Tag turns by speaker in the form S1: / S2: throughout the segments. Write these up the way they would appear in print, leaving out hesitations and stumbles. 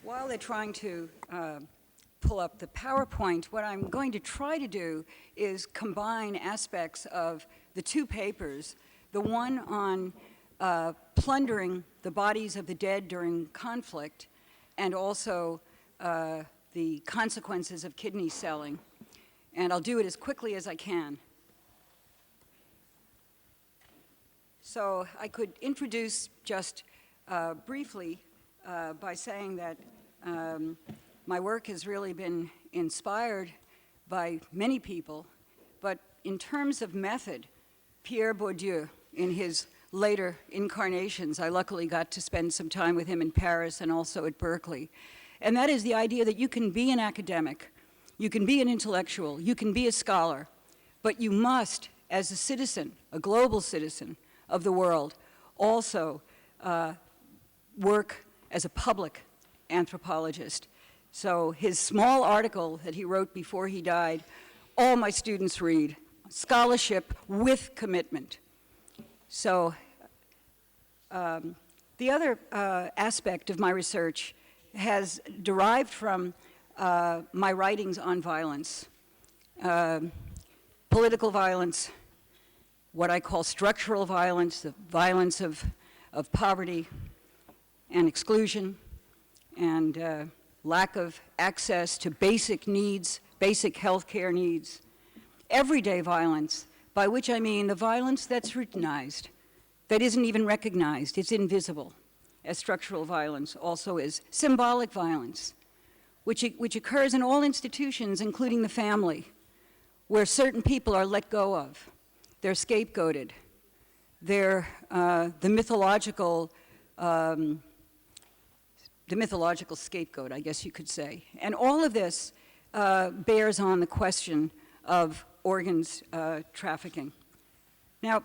S1: While they're trying to pull up the PowerPoint, what I'm going to try to do is combine aspects of the two papers, the one on plundering the bodies of the dead during conflict, and also the consequences of kidney selling. And I'll do it as quickly as I can. So I could introduce just briefly by saying that my work has really been inspired by many people, but in terms of method, Pierre Bourdieu, in his later incarnations, I luckily got to spend some time with him in Paris and also at Berkeley, and that is the idea that you can be an academic, you can be an intellectual, you can be a scholar, but you must, as a citizen, a global citizen of the world, also work as a public anthropologist. So his small article that he wrote before he died, all my students read, Scholarship with Commitment. So the other aspect of my research has derived from my writings on violence, political violence, what I call structural violence, the violence of poverty and exclusion, and lack of access to basic needs, basic health care needs, everyday violence, by which I mean the violence that's routinized, that isn't even recognized, it's invisible, as structural violence also is. Symbolic violence, which occurs in all institutions, including the family, where certain people are let go of. They're scapegoated. They're the mythological scapegoat, I guess you could say. And all of this bears on the question of organs trafficking. Now,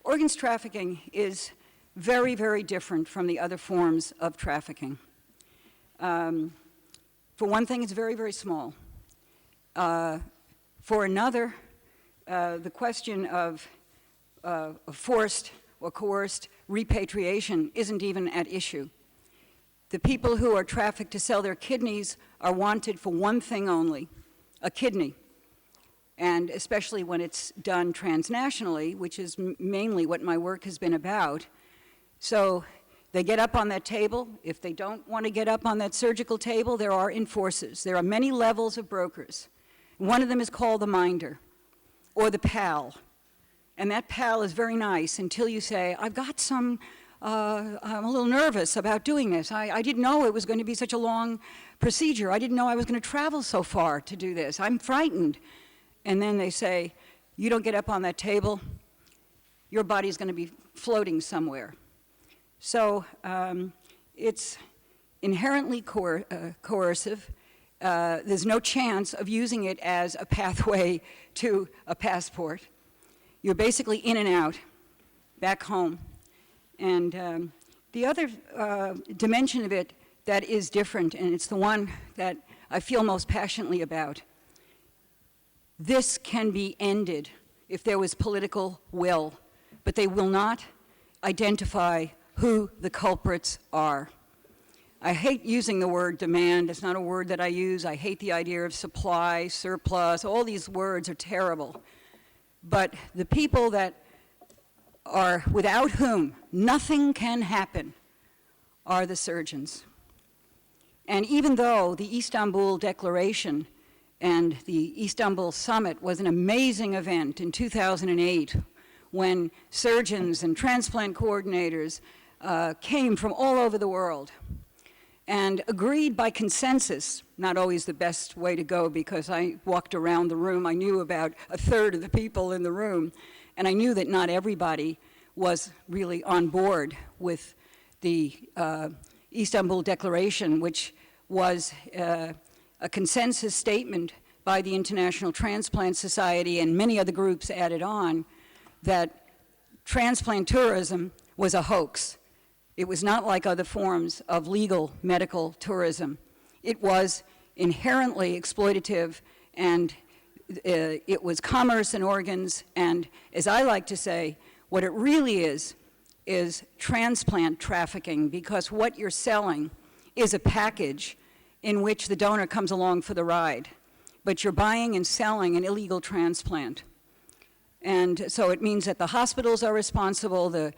S1: organs trafficking is very, very different from the other forms of trafficking. For one thing, it's very, very small. For another, the question of forced or coerced repatriation isn't even at issue. The people who are trafficked to sell their kidneys are wanted for one thing only, a kidney. And especially when it's done transnationally, which is mainly what my work has been about. So they get up on that table. If they don't want to get up on that surgical table, there are enforcers. There are many levels of brokers. One of them is called the minder, or the pal. And that pal is very nice until you say, I've got some, I'm a little nervous about doing this. I didn't know it was going to be such a long procedure. I didn't know I was going to travel so far to do this. I'm frightened. And then they say, you don't get up on that table, your body's going to be floating somewhere. So it's inherently coercive. There's no chance of using it as a pathway to a passport. You're basically in and out, back home. And the other dimension of it that is different, and it's the one that I feel most passionately about, this can be ended if there was political will, but they will not identify who the culprits are. I hate using the word demand. It's not a word that I use. I hate the idea of supply, surplus. All these words are terrible. But the people that are without whom nothing can happen are the surgeons. And even though the Istanbul Declaration and the Istanbul Summit was an amazing event in 2008 when surgeons and transplant coordinators came from all over the world and agreed by consensus, not always the best way to go because I walked around the room, I knew about a third of the people in the room, and I knew that not everybody was really on board with the Istanbul Declaration, which was a consensus statement by the International Transplant Society and many other groups added on that transplant tourism was a hoax. It was not like other forms of legal medical tourism. It was inherently exploitative, and it was commerce in organs, and as I like to say, what it really is transplant trafficking, because what you're selling is a package in which the donor comes along for the ride, but you're buying and selling an illegal transplant. And so it means that the hospitals are responsible, the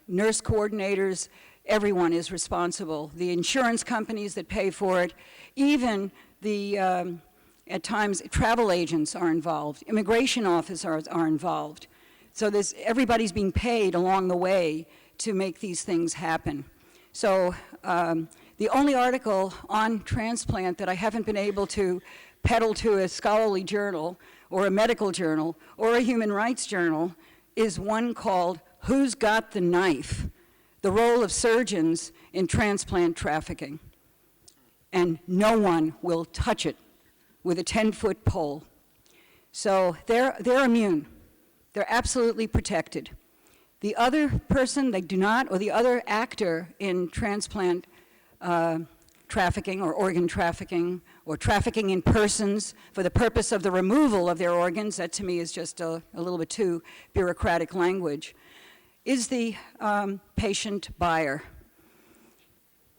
S1: nurse coordinators, everyone is responsible. The insurance companies that pay for it, even the, at times, travel agents are involved, immigration officers are involved. So everybody's being paid along the way to make these things happen. So the only article on transplant that I haven't been able to peddle to a scholarly journal or a medical journal or a human rights journal is one called "Who's Got the Knife? The Role of Surgeons in Transplant Trafficking." And no one will touch it with a 10-foot pole. So they're immune. They're absolutely protected. The other person, they do not, or the other actor in transplant trafficking or organ trafficking or trafficking in persons for the purpose of the removal of their organs, that to me is just a little bit too bureaucratic language, is the patient buyer,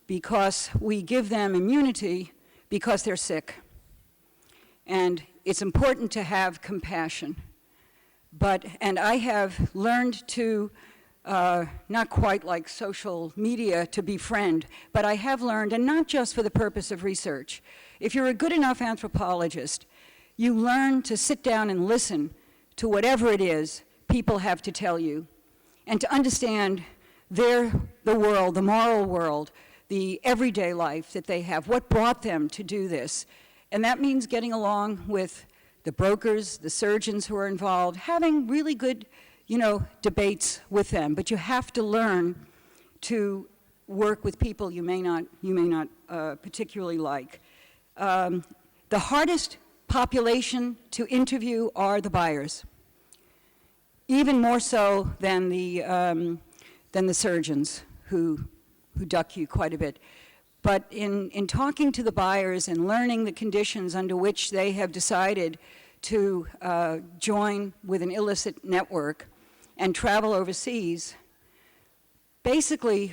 S1: because we give them immunity because they're sick. And it's important to have compassion. And I have learned to, not quite like social media, to befriend, but I have learned, and not just for the purpose of research. If you're a good enough anthropologist, you learn to sit down and listen to whatever it is people have to tell you, and to understand the world, the moral world, the everyday life that they have, what brought them to do this. And that means getting along with the brokers, the surgeons who are involved, having really good, debates with them. But you have to learn to work with people you may not particularly like. The hardest population to interview are the buyers, even more so than the surgeons who duck you quite a bit. But in talking to the buyers and learning the conditions under which they have decided to join with an illicit network and travel overseas, basically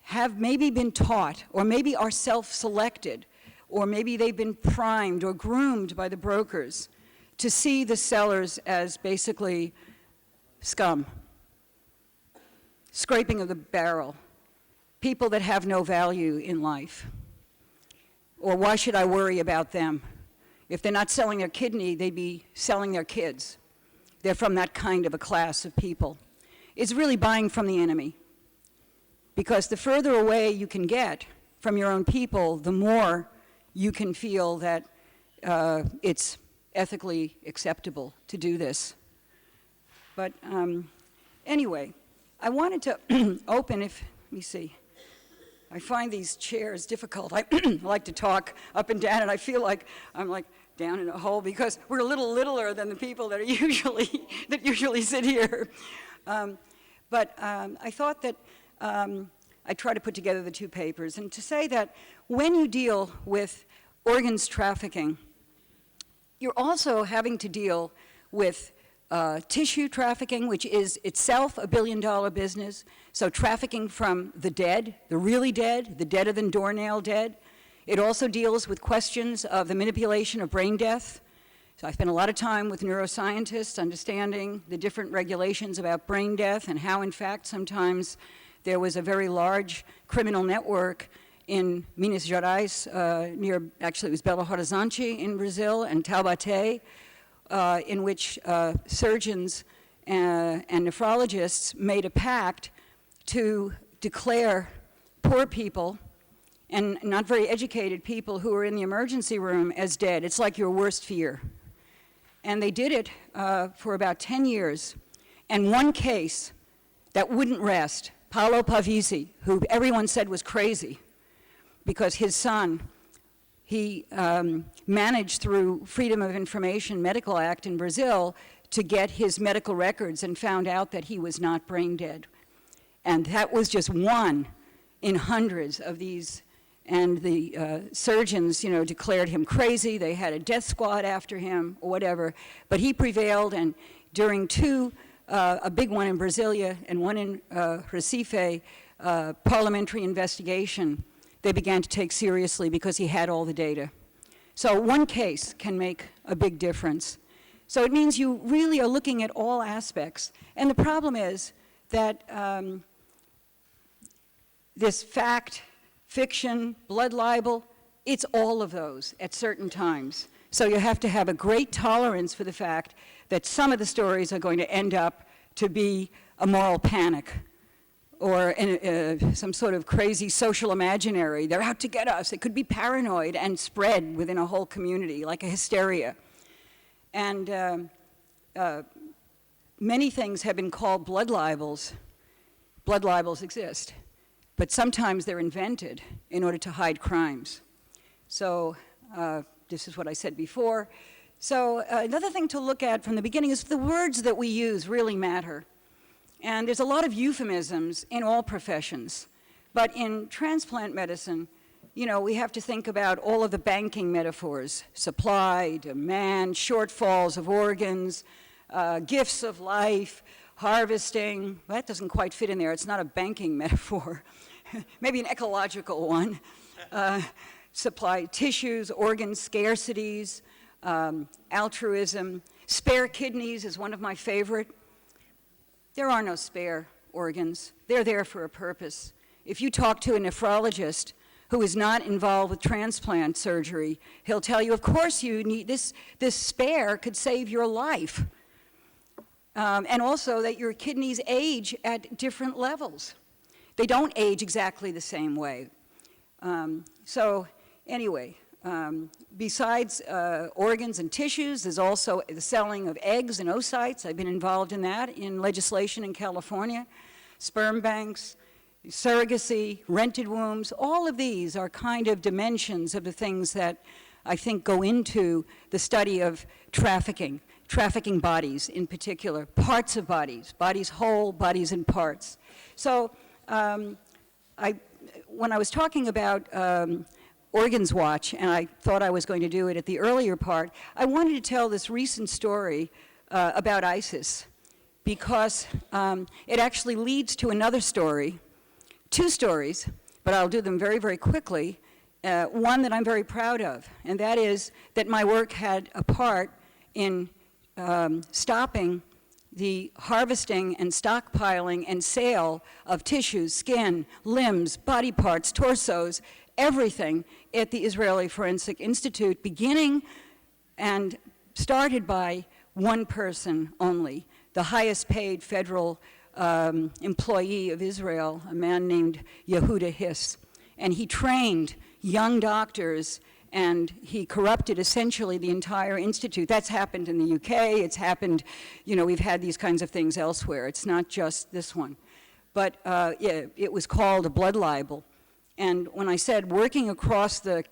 S1: have maybe been taught, or maybe are self-selected, or maybe they've been primed or groomed by the brokers to see the sellers as basically scum, scraping of the barrel, people that have no value in life. Or why should I worry about them? If they're not selling their kidney, they'd be selling their kids. They're from that kind of a class of people. It's really buying from the enemy. Because the further away you can get from your own people, the more you can feel that it's ethically acceptable to do this. But anyway, I wanted to open, let me see. I find these chairs difficult. I like to talk up and down, and I feel like I'm like down in a hole because we're a little littler than the people that are usually sit here. But I thought that I try to put together the two papers, and to say that when you deal with organs trafficking, you're also having to deal with tissue trafficking, which is itself a billion-dollar business. So trafficking from the dead, the really dead, the deader than doornail dead. It also deals with questions of the manipulation of brain death. So I spent a lot of time with neuroscientists understanding the different regulations about brain death and how, in fact, sometimes there was a very large criminal network in Minas Gerais, actually it was Belo Horizonte in Brazil, and Taubaté, in which surgeons and nephrologists made a pact to declare poor people and not very educated people who were in the emergency room as dead. It's like your worst fear. And they did it for about 10 years. And one case that wouldn't rest, Paulo Pavisi, who everyone said was crazy because his son, he managed through Freedom of Information Medical Act in Brazil to get his medical records and found out that he was not brain dead. And that was just one in hundreds of these. And the surgeons, declared him crazy. They had a death squad after him or whatever. But he prevailed, and during two, a big one in Brasilia and one in Recife, parliamentary investigation, they began to take seriously because he had all the data. So one case can make a big difference. So it means you really are looking at all aspects. And the problem is that this fact, fiction, blood libel, it's all of those at certain times. So you have to have a great tolerance for the fact that some of the stories are going to end up to be a moral panic or some sort of crazy social imaginary. They're out to get us. It could be paranoid and spread within a whole community, like a hysteria. And many things have been called blood libels. Blood libels exist, but sometimes they're invented in order to hide crimes. So this is what I said before. So another thing to look at from the beginning is the words that we use really matter. And there's a lot of euphemisms in all professions. But in transplant medicine, you know, we have to think about all of the banking metaphors: supply, demand, shortfalls of organs, gifts of life, harvesting. Well, that doesn't quite fit in there. It's not a banking metaphor. Maybe an ecological one. Supply tissues, organ scarcities, altruism. Spare kidneys is one of my favorite. There are no spare organs. They're there for a purpose. If you talk to a nephrologist who is not involved with transplant surgery, he'll tell you, of course you need this spare could save your life. And also that your kidneys age at different levels. They don't age exactly the same way. So anyway, besides organs and tissues, there's also the selling of eggs and oocytes. I've been involved in that in legislation in California. Sperm banks, surrogacy, rented wombs, all of these are kind of dimensions of the things that I think go into the study of trafficking bodies in particular, parts of bodies whole, bodies in parts. So when I was talking about Organs Watch, and I thought I was going to do it at the earlier part, I wanted to tell this recent story about ISIS, because it actually leads to another story, two stories, but I'll do them very, very quickly. One that I'm very proud of, and that is that my work had a part in stopping the harvesting and stockpiling and sale of tissues, skin, limbs, body parts, torsos, everything at the Israeli Forensic Institute, beginning and started by one person only, the highest paid federal employee of Israel, a man named Yehuda Hiss. And he trained young doctors, and he corrupted essentially the entire institute. That's happened in the UK, it's happened, you know, we've had these kinds of things elsewhere. It's not just this one. But yeah, it was called a blood libel. And when I said working across the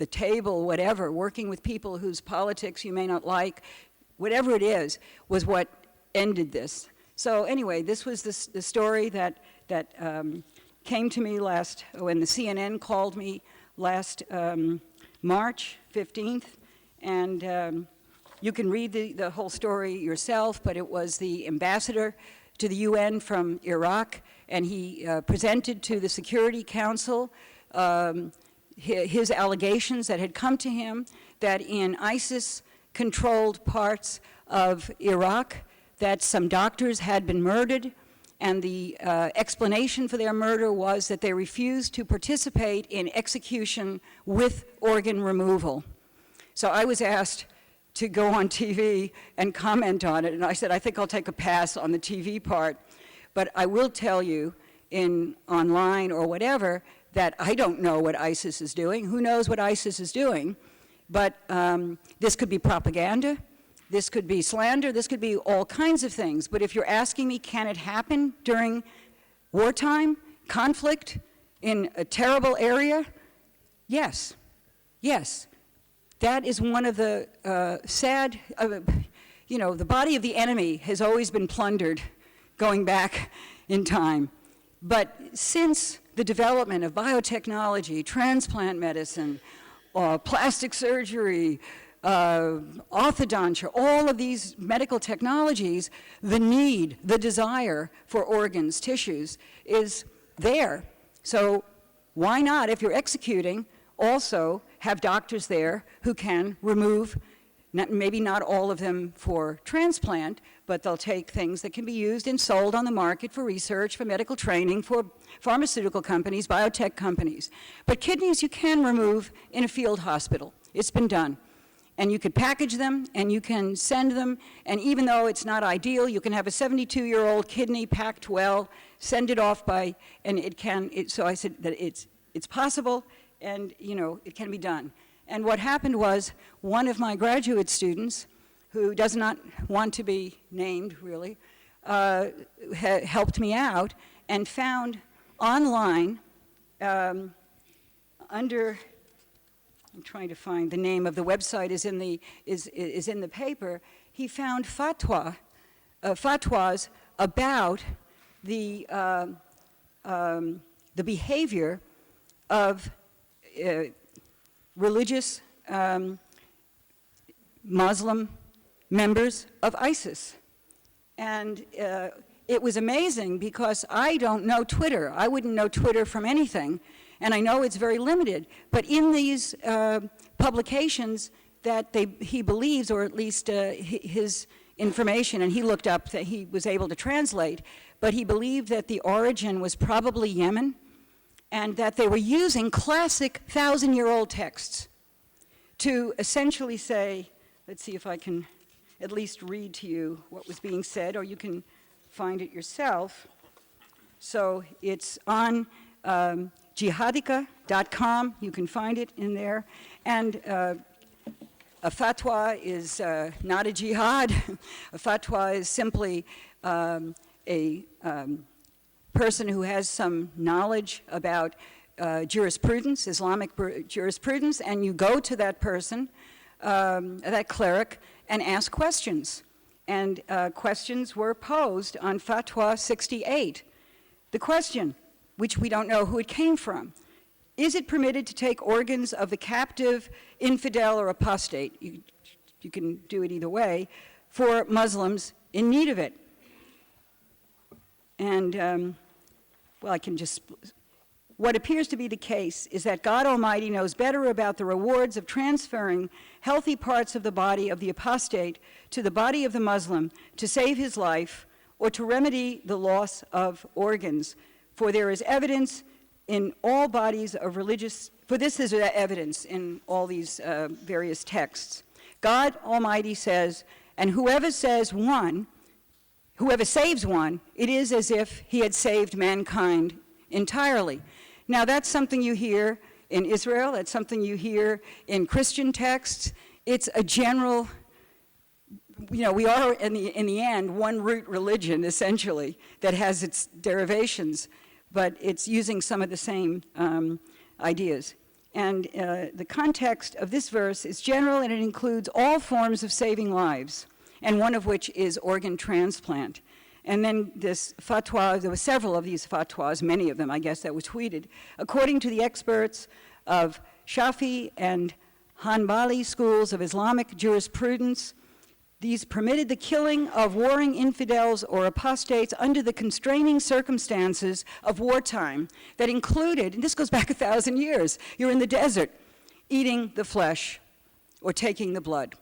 S1: table, whatever, working with people whose politics you may not like, whatever it is, was what ended this. So anyway, this was the story that came to me when the CNN called me last March 15th, and you can read the whole story yourself, but it was the ambassador to the UN from Iraq, and he presented to the Security Council his allegations that had come to him that in ISIS-controlled parts of Iraq, that some doctors had been murdered, and the explanation for their murder was that they refused to participate in execution with organ removal. So I was asked to go on TV and comment on it, and I said, I think I'll take a pass on the TV part, but I will tell you online or whatever that I don't know what ISIS is doing. Who knows what ISIS is doing? But this could be propaganda, this could be slander, this could be all kinds of things. But if you're asking me, can it happen during wartime, conflict, in a terrible area? Yes, yes. That is one of the sad, you know, the body of the enemy has always been plundered going back in time. But since the development of biotechnology, transplant medicine, plastic surgery, orthodontia, all of these medical technologies, the need, the desire for organs, tissues, is there. So why not, if you're executing, also have doctors there who can remove, maybe not all of them for transplant, but they'll take things that can be used and sold on the market for research, for medical training, for pharmaceutical companies, biotech companies. But kidneys you can remove in a field hospital. It's been done. And you could package them, and you can send them, and even though it's not ideal, you can have a 72-year-old kidney packed well, send it off by, and it can, so I said that it's possible, and it can be done. And what happened was, one of my graduate students, who does not want to be named really, helped me out and found online under, I'm trying to find the name of the website, is in the paper. He found fatwas about the behavior of religious Muslim members of ISIS. And it was amazing because I don't know Twitter. I wouldn't know Twitter from anything. And I know it's very limited. But in these publications that he believes, or at least his information, and he looked up that he was able to translate, but he believed that the origin was probably Yemen, and that they were using classic 1,000-year-old texts to essentially say, let's see if I can at least read to you what was being said, or you can find it yourself. So it's on jihadica.com. You can find it in there. And a fatwa is not a jihad. A fatwa is simply a person who has some knowledge about jurisprudence, Islamic jurisprudence, and you go to that person, that cleric, and ask questions. And questions were posed on Fatwa 68. The question, which we don't know who it came from, is it permitted to take organs of the captive, infidel, or apostate, you can do it either way, for Muslims in need of it? And, well, I can just, what appears to be the case is that God Almighty knows better about the rewards of transferring healthy parts of the body of the apostate to the body of the Muslim to save his life or to remedy the loss of organs. For there is evidence in all bodies of religious, for this is evidence in all these various texts. God Almighty says, and whoever saves one, it is as if he had saved mankind entirely. Now that's something you hear in Israel, that's something you hear in Christian texts. It's a general, we are in the end one root religion essentially that has its derivations, but it's using some of the same ideas. And the context of this verse is general, and it includes all forms of saving lives, and one of which is organ transplant. And then this fatwa, there were several of these fatwas, many of them, I guess, that were tweeted. According to the experts of Shafi and Hanbali schools of Islamic jurisprudence, these permitted the killing of warring infidels or apostates under the constraining circumstances of wartime that included, and this goes back 1,000 years, you're in the desert, eating the flesh or taking the blood.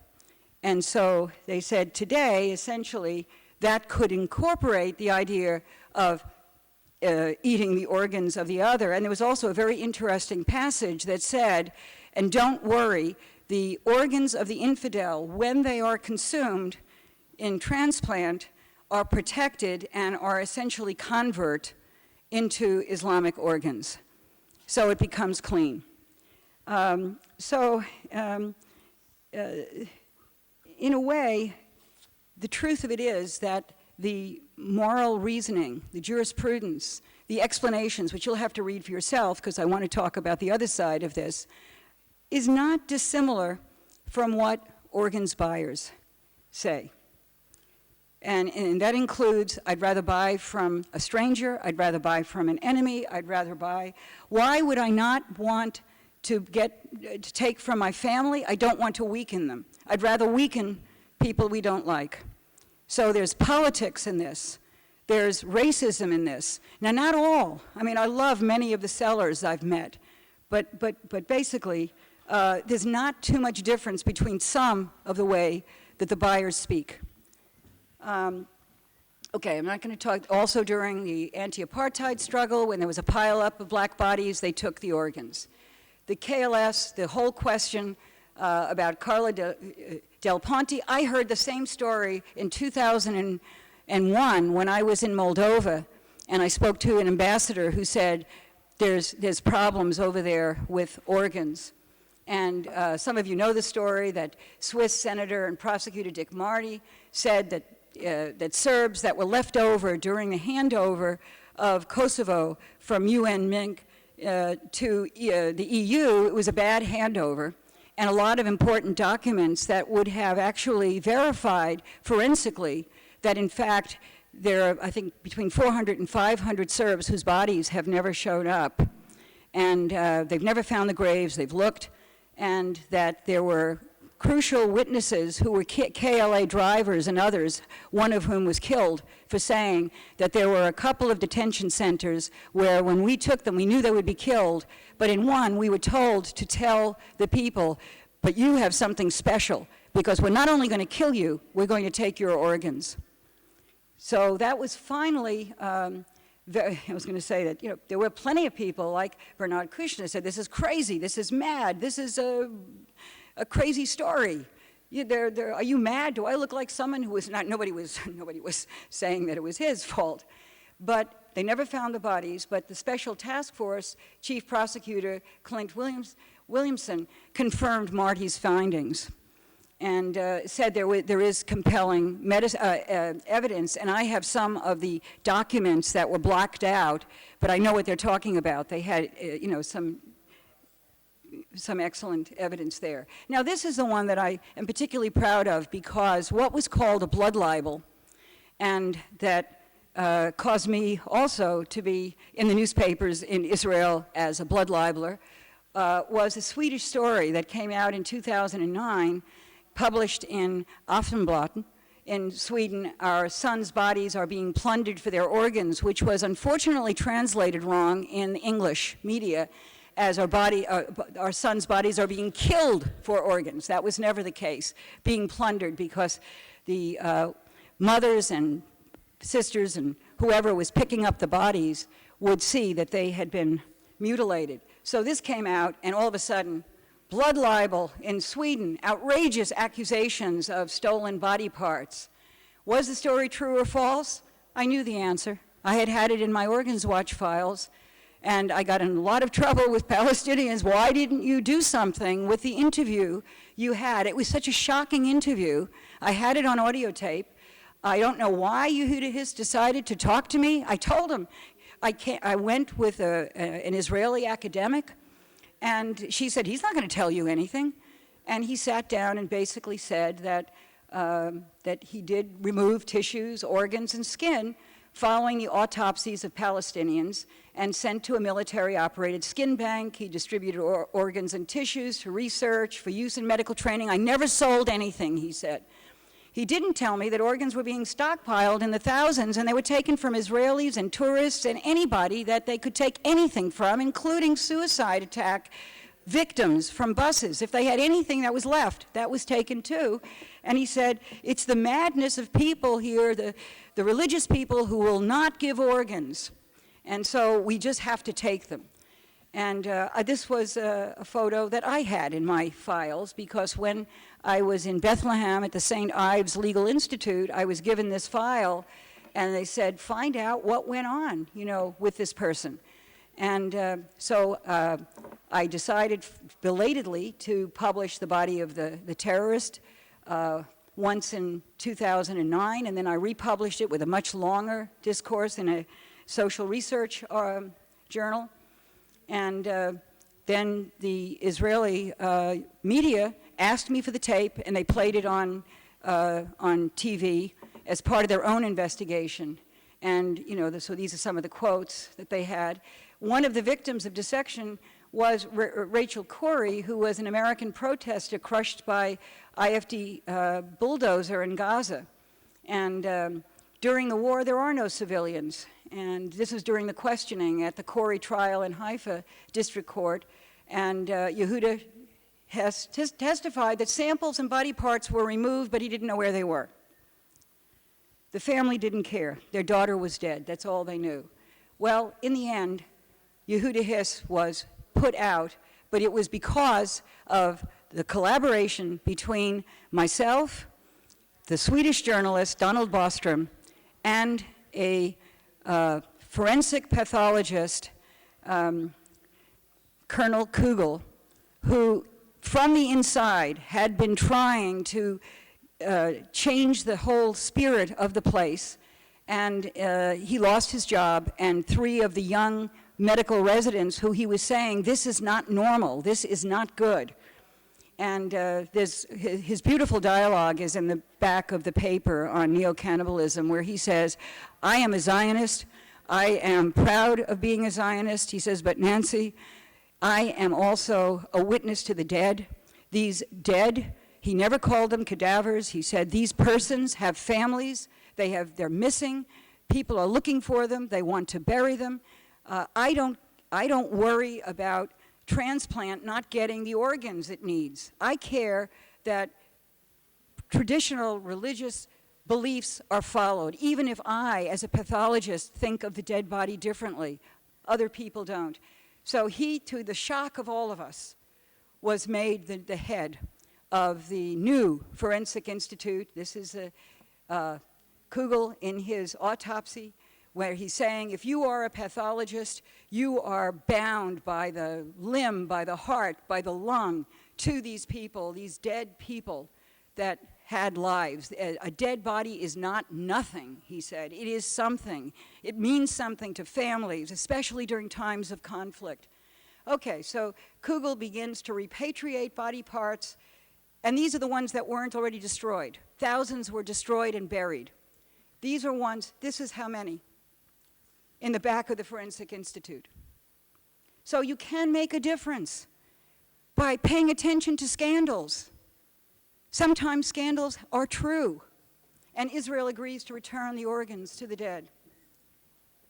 S1: And so they said today, essentially, that could incorporate the idea of eating the organs of the other. And there was also a very interesting passage that said, and don't worry, the organs of the infidel, when they are consumed in transplant, are protected and are essentially convert into Islamic organs. So it becomes clean. In a way, the truth of it is that the moral reasoning, the jurisprudence, the explanations, which you'll have to read for yourself because I want to talk about the other side of this, is not dissimilar from what organs buyers say. And that includes, I'd rather buy from a stranger, I'd rather buy from an enemy, I'd rather buy. Why would I not want to take from my family? I don't want to weaken them. I'd rather weaken people we don't like. So there's politics in this. there's racism in this. Now, not all. I mean, I love many of the sellers I've met, but basically, there's not too much difference between some of the way that the buyers speak. Okay, I'm not going to talk. Also, during the anti-apartheid struggle, when there was a pile-up of black bodies, they took the organs. The KLS, the whole question about Carla Del Ponte, I heard the same story in 2001 when I was in Moldova, and I spoke to an ambassador who said, there's problems over there with organs. And some of you know the story that Swiss Senator and Prosecutor Dick Marty said that Serbs that were left over during the handover of Kosovo from UN Minsk to the EU, it was a bad handover, and a lot of important documents that would have actually verified forensically that in fact there are, I think, between 400 and 500 Serbs whose bodies have never shown up. And they've never found the graves, they've looked, and that there were crucial witnesses who were KLA drivers and others, one of whom was killed for saying that there were a couple of detention centers where when we took them, we knew they would be killed, but in one, we were told to tell the people, but you have something special, because we're not only going to kill you, we're going to take your organs. So that was finally, I was going to say that, you know, there were plenty of people like Bernard Kouchner said, this is crazy, this is mad, this is a crazy story. Are you mad? Do I look like someone who was not, nobody was saying that it was his fault. But they never found the bodies, but the Special Task Force Chief Prosecutor Clint Williamson confirmed Marty's findings and said there is compelling evidence, and I have some of the documents that were blacked out, but I know what they're talking about. They had, you know, some excellent evidence there. Now, this is the one that I am particularly proud of because what was called a blood libel, and that caused me also to be in the newspapers in Israel as a blood libeler, was a Swedish story that came out in 2009, published in Aftonbladet. In Sweden, our sons' bodies are being plundered for their organs, which was unfortunately translated wrong in English media as our sons' bodies are being killed for organs. That was never the case, being plundered because the mothers and sisters and whoever was picking up the bodies would see that they had been mutilated. So this came out, and all of a sudden, blood libel in Sweden, outrageous accusations of stolen body parts. Was the story true or false? I knew the answer. I had had it in my Organs Watch files, and I got in a lot of trouble with Palestinians. Why didn't you do something with the interview you had? It was such a shocking interview. I had it on audio tape. I don't know why Yehuda Hiss decided to talk to me. I told him, I went with an Israeli academic, and she said, he's not going to tell you anything. And he sat down and basically said that, that he did remove tissues, organs, and skin following the autopsies of Palestinians and sent to a military-operated skin bank. He distributed organs and tissues for research, for use in medical training. I never sold anything, he said. He didn't tell me that organs were being stockpiled in the thousands, and they were taken from Israelis and tourists and anybody that they could take anything from, including suicide attack victims from buses. If they had anything that was left, that was taken too. And he said, it's the madness of people here, the religious people who will not give organs. And so we just have to take them. And this was a photo that I had in my files because when I was in Bethlehem at the St. Ives Legal Institute, I was given this file, and they said, find out what went on, you know, with this person. And so I decided belatedly to publish the body of the terrorist once in 2009, and then I republished it with a much longer discourse in a social research journal. And then the Israeli media asked me for the tape, and they played it on TV as part of their own investigation. And, you know, so these are some of the quotes that they had. One of the victims of dissection was Rachel Corrie, who was an American protester crushed by IFD bulldozer in Gaza. And During the war, there are no civilians. And this is during the questioning at the Corey trial in Haifa District Court. And Yehuda has testified that samples and body parts were removed, but he didn't know where they were. The family didn't care. Their daughter was dead. That's all they knew. Well, in the end, Yehuda Hiss was put out, but it was because of the collaboration between myself, the Swedish journalist Donald Bostrom, and a forensic pathologist, Colonel Kugel, who from the inside had been trying to change the whole spirit of the place. And he lost his job, and 3 of the young medical residents who he was saying, this is not normal, this is not good. And his beautiful dialogue is in the back of the paper on neo-cannibalism, where he says, I am a Zionist, I am proud of being a Zionist. He says, but Nancy, I am also a witness to the dead. These dead, he never called them cadavers. He said, these persons have families, they're missing, people are looking for them, they want to bury them. I don't worry about transplant not getting the organs it needs. I care that traditional religious beliefs are followed, even if I, as a pathologist, think of the dead body differently. Other people don't. So he, to the shock of all of us, was made the head of the new Forensic Institute. This is Kugel in his autopsy, where he's saying, if you are a pathologist, you are bound by the limb, by the heart, by the lung, to these people, these dead people that had lives. A dead body is not nothing, he said. It is something. It means something to families, especially during times of conflict. Okay, so Kugel begins to repatriate body parts, and these are the ones that weren't already destroyed. Thousands were destroyed and buried. These are ones, this is how many? In the back of the Forensic Institute. So you can make a difference by paying attention to scandals. Sometimes scandals are true, and Israel agrees to return the organs to the dead,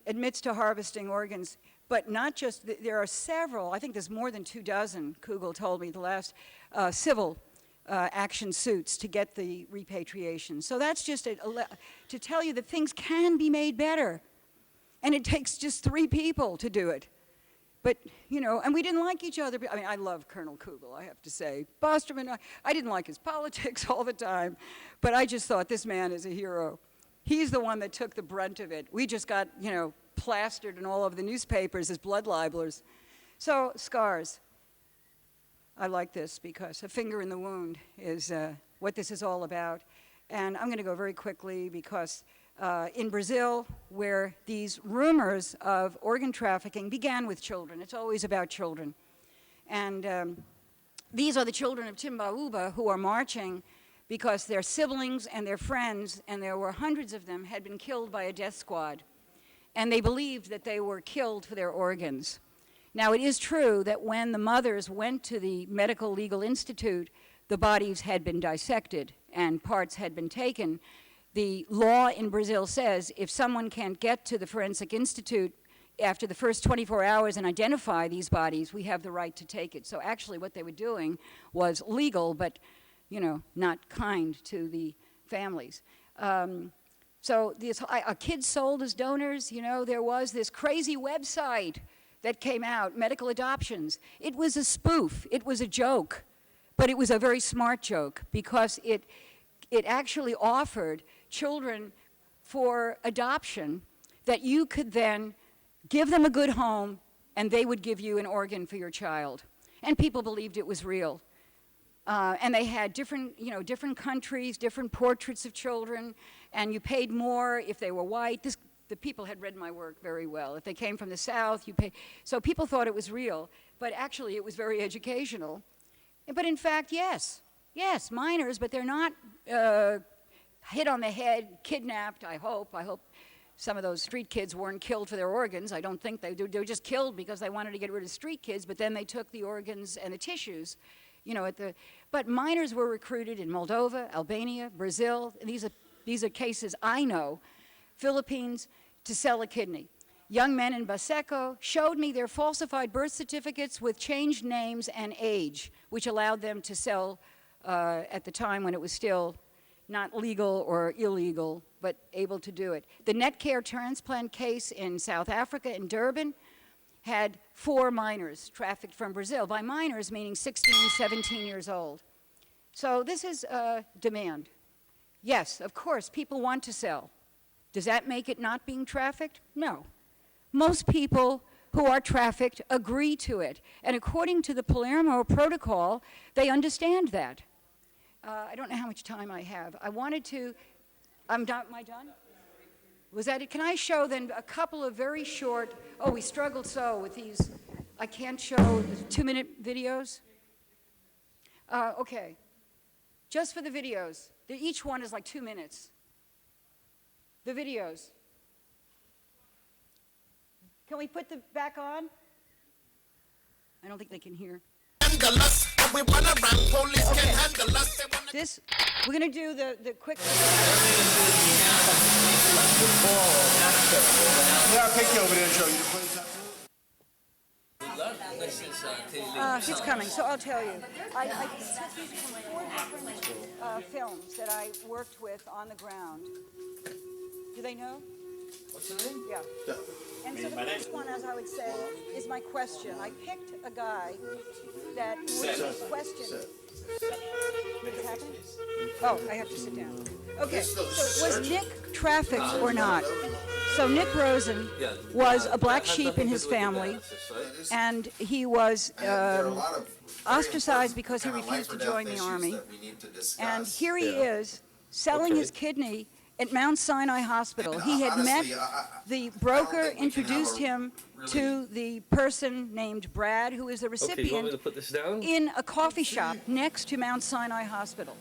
S1: admits to harvesting organs, but not just, there are several, I think there's more than 24, Kugel told me, the last civil action suits to get the repatriation. So that's just to tell you that things can be made better. And it takes just 3 people to do it. But, you know, and we didn't like each other. I mean, I love Colonel Kugel, I have to say. Bostrom and I didn't like his politics all the time, but I just thought this man is a hero. He's the one that took the brunt of it. We just got, you know, plastered in all over the newspapers as blood libelers. So, scars. I like this because a finger in the wound is what this is all about. And I'm going to go very quickly because in Brazil, where these rumors of organ trafficking began with children. It's always about children. And these are the children of Timbaúba who are marching because their siblings and their friends, and there were hundreds of them, had been killed by a death squad. And they believed that they were killed for their organs. Now, it is true that when the mothers went to the Medical Legal Institute, the bodies had been dissected and parts had been taken. The law in Brazil says if someone can't get to the Forensic Institute after the first 24 hours and identify these bodies, we have the right to take it. So actually what they were doing was legal, but, you know, not kind to the families. So a kid sold as donors, you know, there was this crazy website that came out, MedicalAdoptions. It was a spoof, it was a joke, but it was a very smart joke because it actually offered children for adoption that you could then give them a good home and they would give you an organ for your child. And people believed it was real. And they had different countries, different portraits of children, and you paid more if they were white. The people had read my work very well. If they came from the South, you pay. So people thought it was real, but actually it was very educational. But in fact, yes, minors, but they're not hit on the head, kidnapped, I hope. I hope some of those street kids weren't killed for their organs. I don't think they were just killed because they wanted to get rid of street kids, but then they took the organs and the tissues, you know, but minors were recruited in Moldova, Albania, Brazil. These are cases I know Philippines, to sell a kidney. Young men in Baseco showed me their falsified birth certificates with changed names and age, which allowed them to sell at the time when it was still not legal or illegal, but able to do it. The Netcare transplant case in South Africa, in Durban, had 4 minors trafficked from Brazil. By minors, meaning 16, 17 years old. So this is demand. Yes, of course, people want to sell. Does that make it not being trafficked? No. Most people who are trafficked agree to it. And according to the Palermo Protocol, they understand that. I don't know how much time I have. I wanted to, am I done? Was that it? Can I show then a couple of very short, oh, we struggled so with these, I can't show 2-minute videos? Okay, just for the videos. Each one is like 2 minutes. The videos. Can we put the back on? I don't think they can hear. Okay. This, we're going to do the quick.
S2: Yeah, I'll take you over there and show you the place.
S1: He's coming, so I'll tell you. I took these from 4 different films that I worked with on the ground. Do they know?
S2: What's the name?
S1: Yeah. And so the first one, as I would say, is my question. I picked a guy that would question. What's happening? Oh, I have to sit down. Okay, so was Nick trafficked or not? So Nick Rosen was a black sheep in his family, and he was ostracized because he refused to join the army. And here he is, selling his kidney at Mount Sinai Hospital. He had met the broker, introduced him to the person named Brad, who is the recipient, in a coffee shop next to Mount Sinai Hospital.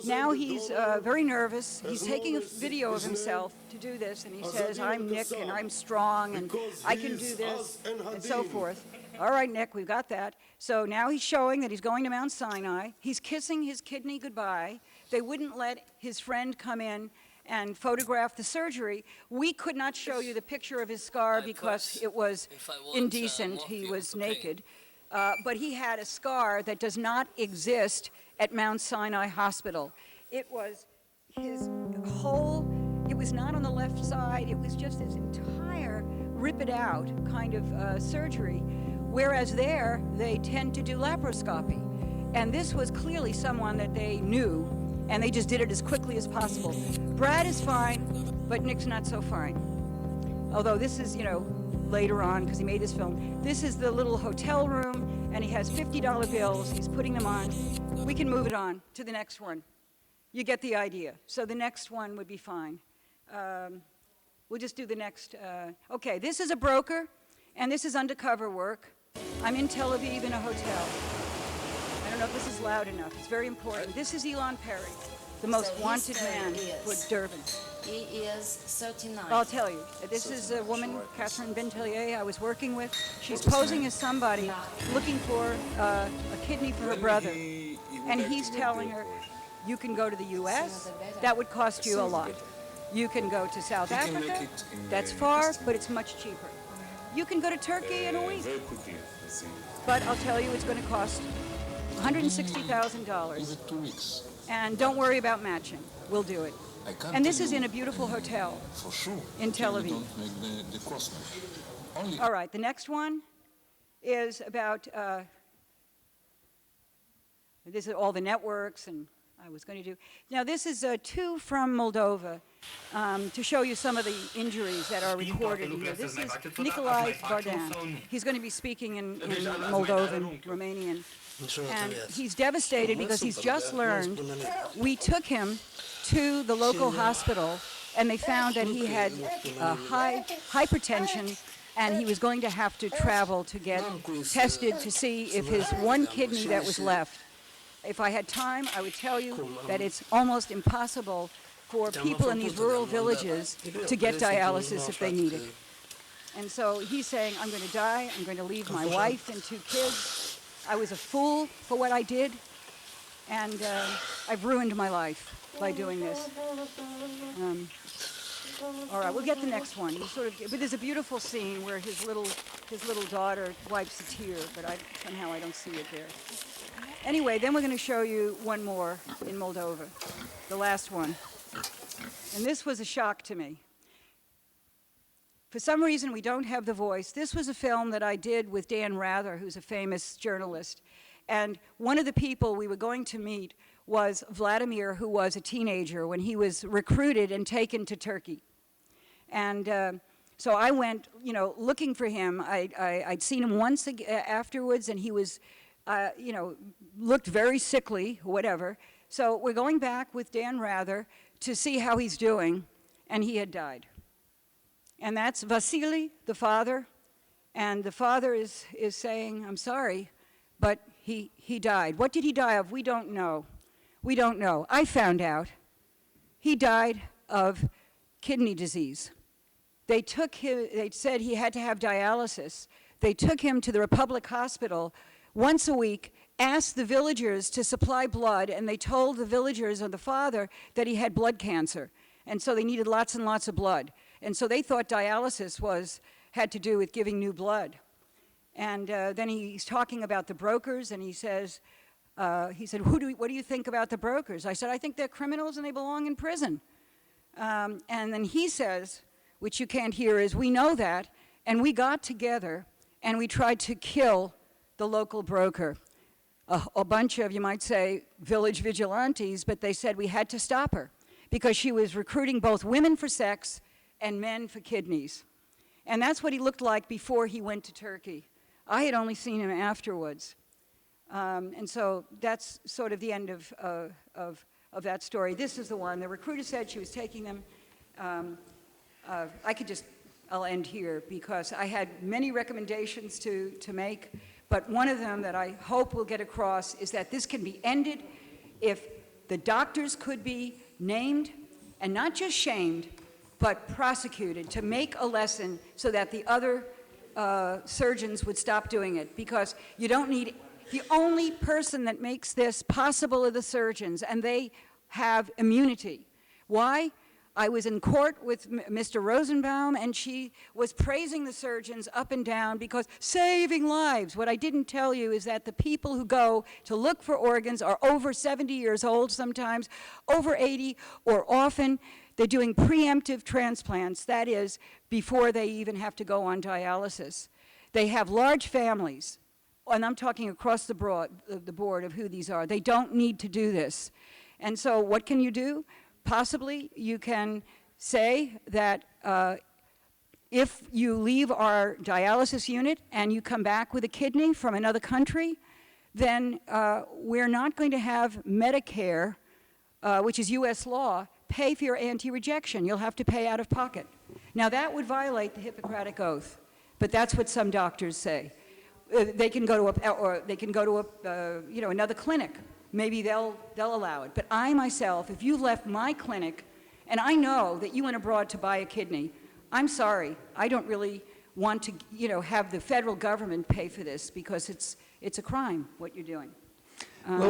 S1: Now he's very nervous. He's taking a video of himself to do this, and he says, I'm Nick, and I'm strong, and I can do this, and so forth. All right, Nick, we've got that. So now he's showing that he's going to Mount Sinai. He's kissing his kidney goodbye. They wouldn't let his friend come in and photograph the surgery. We could not show you the picture of his scar because it was indecent. He was naked. But he had a scar that does not exist at Mount Sinai Hospital. It was his whole, it was not on the left side, it was just his entire rip-it-out kind of surgery, whereas there, they tend to do laparoscopy. And this was clearly someone that they knew, and they just did it as quickly as possible. Brad is fine, but Nick's not so fine. Although this is, later on, because he made this film. This is the little hotel room, and he has $50 bills. He's putting them on. We can move it on to the next one. You get the idea. So the next one would be fine. We'll just do the next. Okay, this is a broker, and this is undercover work. I'm in Tel Aviv in a hotel. I don't know if this is loud enough. It's very important. This is Elon Perry, the most wanted man for Durban.
S3: He is 39.
S1: I'll tell you. This is a woman, Catherine Bentelier, I was working with. She's posing as somebody looking for a kidney for her brother. And he's telling her, you can go to the U.S., that would cost you a lot. You can go to South Africa, that's far, but it's much cheaper. You can go to Turkey in a week. But I'll tell you, it's going to cost $160,000. And don't worry about matching. We'll do it. And this is in a beautiful hotel in Tel Aviv. All right, the next one is about, this is all the networks, and I was going to do. Now, this is 2 from Moldova to show you some of the injuries that are recorded here. This is Nikolai Vardan. He's going to be speaking in Moldovan, Romanian. And he's devastated because he's just learned. We took him to the local hospital, and they found that he had high hypertension, and he was going to have to travel to get tested to see if his one kidney that was left. If I had time, I would tell you that it's almost impossible for people in these rural villages to get dialysis if they need it. And so he's saying, I'm going to die, I'm going to leave my wife and 2 kids. I was a fool for what I did, and I've ruined my life by doing this. All right, we'll get the next one. But there's a beautiful scene where his little daughter wipes a tear, but somehow I don't see it there. Anyway, then we're going to show you one more in Moldova, the last one. And this was a shock to me. For some reason, we don't have the voice. This was a film that I did with Dan Rather, who's a famous journalist. And one of the people we were going to meet was Vladimir, who was a teenager when he was recruited and taken to Turkey. And so I went, looking for him. I'd seen him once afterwards, and he was, looked very sickly, whatever. So we're going back with Dan Rather to see how he's doing, and he had died. And that's Vasily, the father, and the father is saying, I'm sorry, but he died. What did he die of? We don't know. We don't know. I found out. He died of kidney disease. They said he had to have dialysis. They took him to the Republic Hospital once a week, asked the villagers to supply blood, and they told the villagers and the father that he had blood cancer. And so they needed lots and lots of blood. And so they thought dialysis had to do with giving new blood. And then he's talking about the brokers, and he said, what do you think about the brokers? I said, I think they're criminals and they belong in prison. And then he says, which you can't hear, is we know that, and we got together and we tried to kill the local broker. A bunch of, you might say, village vigilantes, but they said we had to stop her because she was recruiting both women for sex and men for kidneys. And that's what he looked like before he went to Turkey. I had only seen him afterwards. And so that's sort of the end of that story. This is the one. The recruiter said she was taking them. I'll end here because I had many recommendations to make, but one of them that I hope will get across is that this can be ended if the doctors could be named and not just shamed, but prosecuted to make a lesson so that the other surgeons would stop doing it, because you don't need, the only person that makes this possible are the surgeons, and they have immunity. Why? I was in court with Mr. Rosenbaum, and she was praising the surgeons up and down because saving lives. What I didn't tell you is that the people who go to look for organs are over 70 years old sometimes, over 80, or often they're doing preemptive transplants, that is, before they even have to go on dialysis. They have large families, and I'm talking across the board of who these are. They don't need to do this. And so what can you do? Possibly you can say that if you leave our dialysis unit and you come back with a kidney from another country, then we're not going to have Medicare, which is U.S. law, pay for your anti-rejection. You'll have to pay out of pocket. Now that would violate the Hippocratic Oath, but that's what some doctors say. They can go to another clinic. Maybe they'll allow it. But I myself, if you left my clinic, and I know that you went abroad to buy a kidney, I'm sorry, I don't really want to, have the federal government pay for this because it's a crime what you're doing.